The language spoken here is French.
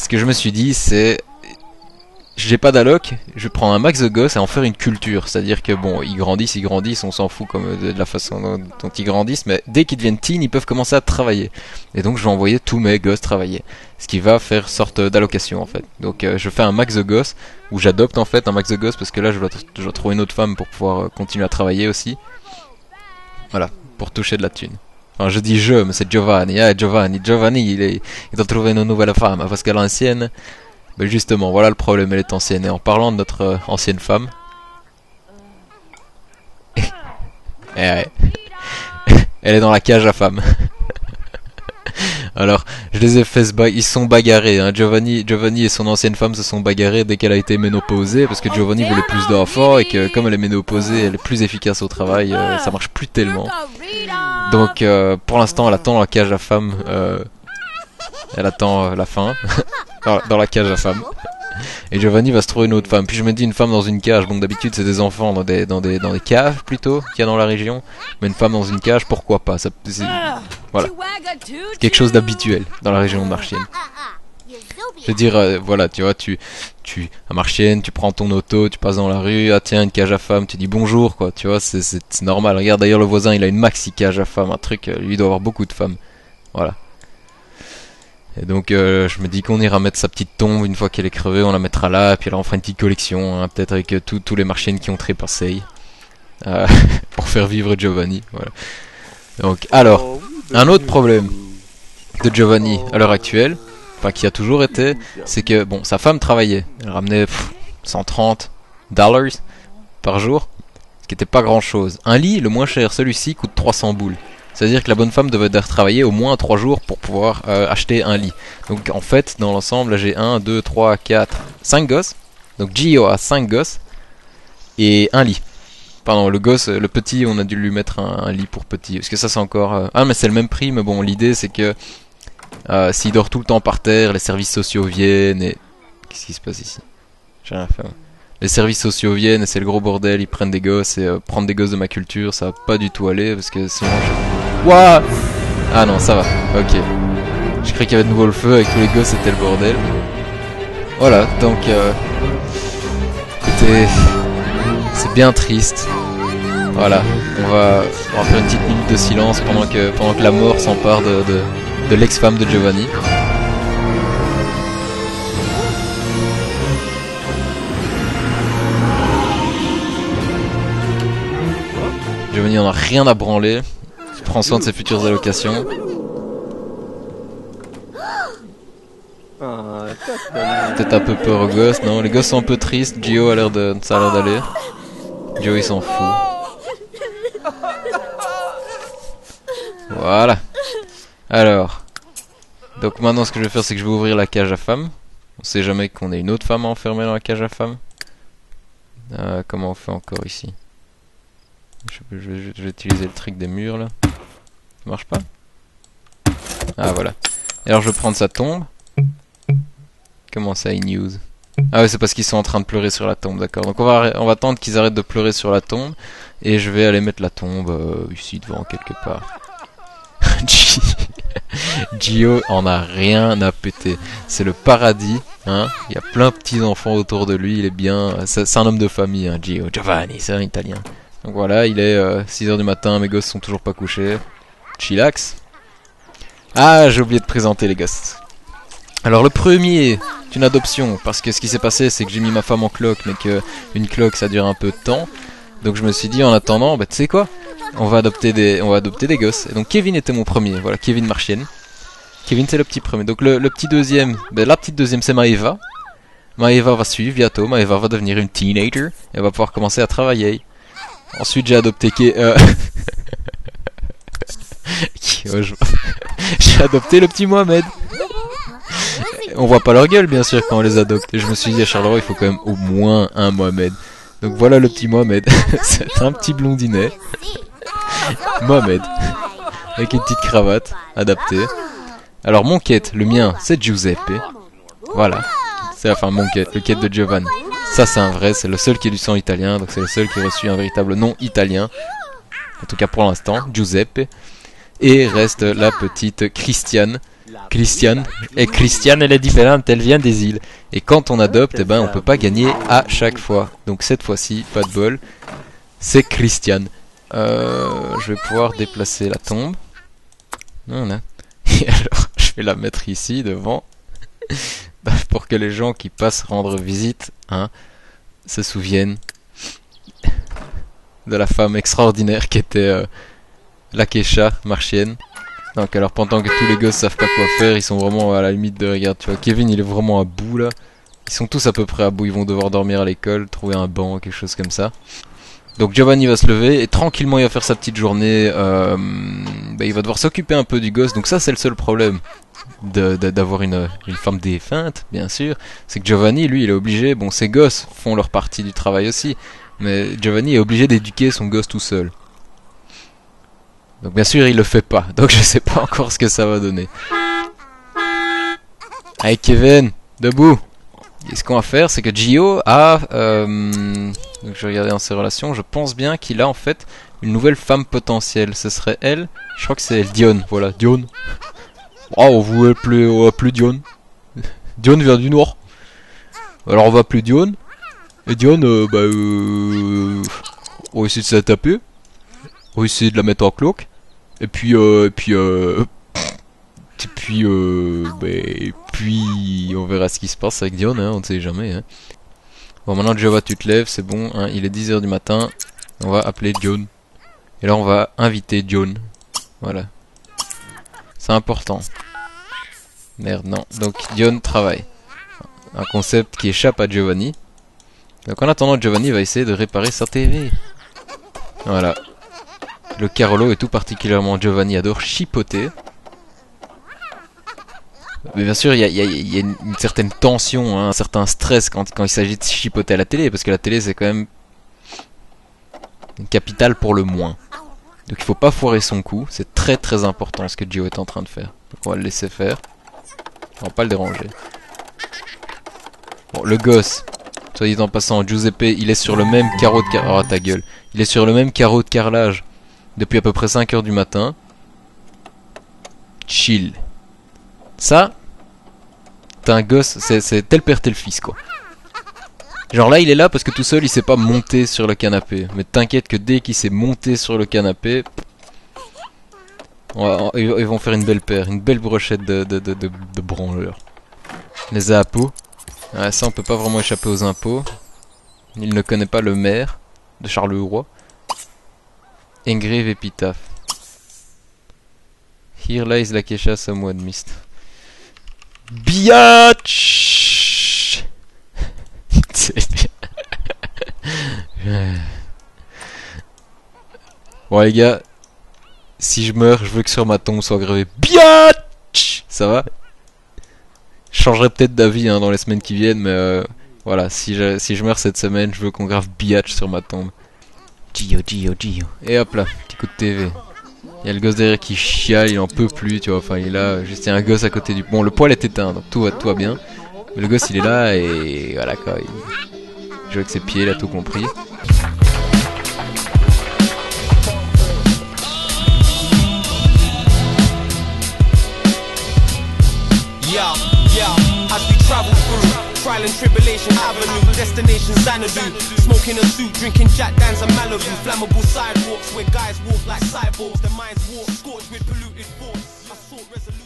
ce que je me suis dit, c'est... J'ai pas d'alloc, je vais prendre un max de gosses et en faire une culture. C'est-à-dire que bon, ils grandissent, on s'en fout comme de la façon dont ils grandissent, mais dès qu'ils deviennent teen, ils peuvent commencer à travailler. Et donc je vais envoyer tous mes gosses travailler. Ce qui va faire sorte d'allocation en fait. Donc je fais un max de gosses, où j'adopte en fait un max de gosses, parce que là je dois trouver une autre femme pour pouvoir continuer à travailler aussi. Voilà, pour toucher de la thune. Enfin je dis je, mais c'est Giovanni. Ah, Giovanni il doit trouver une nouvelle femme, parce qu'à l'ancienne... Mais justement, voilà le problème, elle est ancienne. Et en parlant de notre ancienne femme... ouais. Elle est dans la cage à femmes. Alors, je les ai fait ils se sont bagarrés. Hein. Giovanni et son ancienne femme se sont bagarrés dès qu'elle a été ménopausée. Parce que Giovanni voulait plus d'enfants et que comme elle est ménopausée, elle est plus efficace au travail. Ça marche plus tellement. Donc, pour l'instant, elle attend dans la cage à femmes. Elle attend la fin. Dans la cage à femmes. Et Giovanni va se trouver une autre femme. Puis je me dis une femme dans une cage. Bon d'habitude c'est des enfants dans des caves plutôt qu'il y a dans la région. Mais une femme dans une cage, pourquoi pas ça, voilà. C'est quelque chose d'habituel dans la région de Marchienne. Je veux dire, voilà, tu vois, à Marchienne, tu prends ton auto, tu passes dans la rue, ah tiens, une cage à femmes, tu dis bonjour, quoi, tu vois, c'est normal. Regarde d'ailleurs le voisin, il a une maxi cage à femmes, un truc, lui il doit avoir beaucoup de femmes. Voilà. Et donc je me dis qu'on ira mettre sa petite tombe une fois qu'elle est crevée, on la mettra là, et puis là on fera une petite collection, hein, peut-être avec tous les marchiennes qui ont trépassé, pour faire vivre Giovanni, voilà. Donc, alors, un autre problème de Giovanni à l'heure actuelle, enfin qui a toujours été, c'est que, bon, sa femme travaillait, elle ramenait 130 $ par jour, ce qui n'était pas grand chose. Un lit, le moins cher, celui-ci coûte 300 boules. C'est-à-dire que la bonne femme devait travailler au moins 3 jours pour pouvoir acheter un lit. Donc en fait, dans l'ensemble, là j'ai 1, 2, 3, 4, 5 gosses. Donc Gio a 5 gosses et un lit. Pardon, le gosse, le petit, on a dû lui mettre un lit pour petit. Parce que ça c'est encore... Ah mais c'est le même prix, mais bon, l'idée c'est que s'il dort tout le temps par terre, les services sociaux viennent et... Qu'est-ce qui se passe ici? J'ai rien fait. Les services sociaux viennent et c'est le gros bordel, ils prennent des gosses et prendre des gosses de ma culture, ça va pas du tout aller parce que sinon Wouah! Ah non, ça va, ok. Je croyais qu'il y avait de nouveau le feu avec tous les gosses, c'était le bordel. Voilà, donc écoutez, c'est bien triste. Voilà, on va faire une petite minute de silence pendant que la mort s'empare de l'ex-femme de Giovanni. Giovanni en a rien à branler. Il prend soin de ses futures allocations. Peut-être un peu peur aux gosses, non? Les gosses sont un peu tristes. Gio ça a l'air d'aller. Gio il s'en fout. Voilà. Alors. Donc maintenant ce que je vais faire c'est que je vais ouvrir la cage à femmes. On sait jamais qu'on ait une autre femme enfermée dans la cage à femmes. Comment on fait encore ici? Je vais utiliser le truc des murs là. Ça marche pas? Ah voilà. Et alors je vais prendre sa tombe. Comment ça, news? Ah ouais, c'est parce qu'ils sont en train de pleurer sur la tombe, d'accord. Donc on va attendre qu'ils arrêtent de pleurer sur la tombe. Et je vais aller mettre la tombe ici devant quelque part. Gio en a rien à péter. C'est le paradis, hein. Il y a plein de petits enfants autour de lui, il est bien. C'est un homme de famille, hein, Gio. Giovanni, c'est un italien. Donc voilà, il est 6h du matin, mes gosses sont toujours pas couchés. Chillax. Ah, j'ai oublié de présenter les gosses. Alors le premier est une adoption, parce que ce qui s'est passé c'est que j'ai mis ma femme en cloque, mais qu'une cloque ça dure un peu de temps. Donc je me suis dit en attendant, bah tu sais quoi, on va adopter des gosses. Et donc Kevin était mon premier, voilà, Kevin Marchienne. Kevin c'est le petit premier. Donc le petit deuxième, la petite deuxième c'est Maeva. Maeva va suivre bientôt, Maeva va devenir une teenager, et va pouvoir commencer à travailler. Ensuite j'ai adopté j'ai adopté le petit Mohamed. On voit pas leur gueule bien sûr quand on les adopte. Et je me suis dit à Charleroi il faut quand même au moins un Mohamed. Donc voilà le petit Mohamed. C'est un petit blondinet. Mohamed. Avec une petite cravate adaptée. Alors mon quête, le mien, c'est Giuseppe. Voilà. C'est enfin mon quête, le quête de Giovanni. Ça c'est un vrai, c'est le seul qui est du sang italien. Donc c'est le seul qui a reçu un véritable nom italien. En tout cas pour l'instant, Giuseppe. Et reste la petite Christiane, Christiane. Et Christiane, elle est différente, elle vient des îles. Et quand on adopte, eh ben, on peut pas gagner à chaque fois. Donc cette fois-ci, pas de bol, c'est Christiane. Je vais pouvoir déplacer la tombe. Voilà. Et alors, je vais la mettre ici, devant. Pour que les gens qui passent rendre visite, hein, se souviennent de la femme extraordinaire qui était la Kesha marchienne. Donc alors pendant que tous les gosses savent pas quoi faire, ils sont vraiment à la limite de regarde, tu vois, Kevin il est vraiment à bout là. Ils sont tous à peu près à bout, ils vont devoir dormir à l'école, trouver un banc, quelque chose comme ça. Donc Giovanni va se lever et tranquillement il va faire sa petite journée, il va devoir s'occuper un peu du gosse, donc ça c'est le seul problème d'avoir une femme défunte, bien sûr. C'est que Giovanni lui il est obligé, bon ses gosses font leur partie du travail aussi, mais Giovanni est obligé d'éduquer son gosse tout seul. Donc bien sûr il le fait pas, donc je sais pas encore ce que ça va donner. Allez Kevin, debout. Et ce qu'on va faire c'est que Gio a, donc je vais regarder dans ses relations, je pense bien qu'il a en fait une nouvelle femme potentielle. Ce serait elle, je crois que c'est elle, Dion, voilà, Dion. Oh, on va appeler Dion. Dion vient du Nord. Alors on va appeler Dion. Et Dion, on va essayer de se la taper. On va essayer de la mettre en cloque. Et puis on verra ce qui se passe avec Dion, hein, on ne sait jamais. Hein. Bon, maintenant Jova, tu te lèves, c'est bon, hein, il est 10 h du matin. On va appeler Dion. Et là, on va inviter Dion. Voilà. C'est important. Merde, non. Donc, Dion travaille. Un concept qui échappe à Giovanni. Donc, en attendant, Giovanni va essayer de réparer sa TV. Voilà. Le Carolo et tout particulièrement Giovanni adore chipoter. Mais bien sûr, il y a une certaine tension, hein, un certain stress quand il s'agit de chipoter à la télé, parce que la télé c'est quand même une capitale pour le moins. Donc il faut pas foirer son coup, c'est très très important ce que Gio est en train de faire. Donc on va le laisser faire, on va pas le déranger. Bon, le gosse, soit dit en passant, Giuseppe, il est sur le même carreau de carrelage. Oh ta gueule. Il est sur le même carreau de carrelage depuis à peu près 5 h du matin. Chill. Ça, t'as un gosse, c'est tel père tel fils quoi. Genre là il est là parce que tout seul il sait pas monter sur le canapé. Mais t'inquiète que dès qu'il s'est monté sur le canapé, ils vont faire une belle paire, une belle brochette de branleurs. Les impôts. Ouais, ça on peut pas vraiment échapper aux impôts. Il ne connaît pas le maire de Charleroi. Engrave épitaphe. Here lies la Kesha somewhat mist. Biatch. Bon les gars, si je meurs, je veux que sur ma tombe soit gravé Biatch. Ça va? Je changerai peut-être d'avis hein, dans les semaines qui viennent, mais voilà, si je meurs cette semaine, je veux qu'on grave Biatch sur ma tombe. Gio. Et hop là, petit coup de TV. Il y a le gosse derrière qui chiale, il en peut plus, tu vois, enfin il est là, juste il y a un gosse à côté du... Bon, le poêle est éteint, donc tout va bien. Mais le gosse il est là et voilà quoi, il joue avec ses pieds, il a tout compris. Trial and tribulation avenue, destination Xanadu. Smoking a suit, drinking Jack Daniels and Malibu. Flammable sidewalks where guys walk like cyborgs. The minds walk, scorched with polluted thoughts. I sought resolution.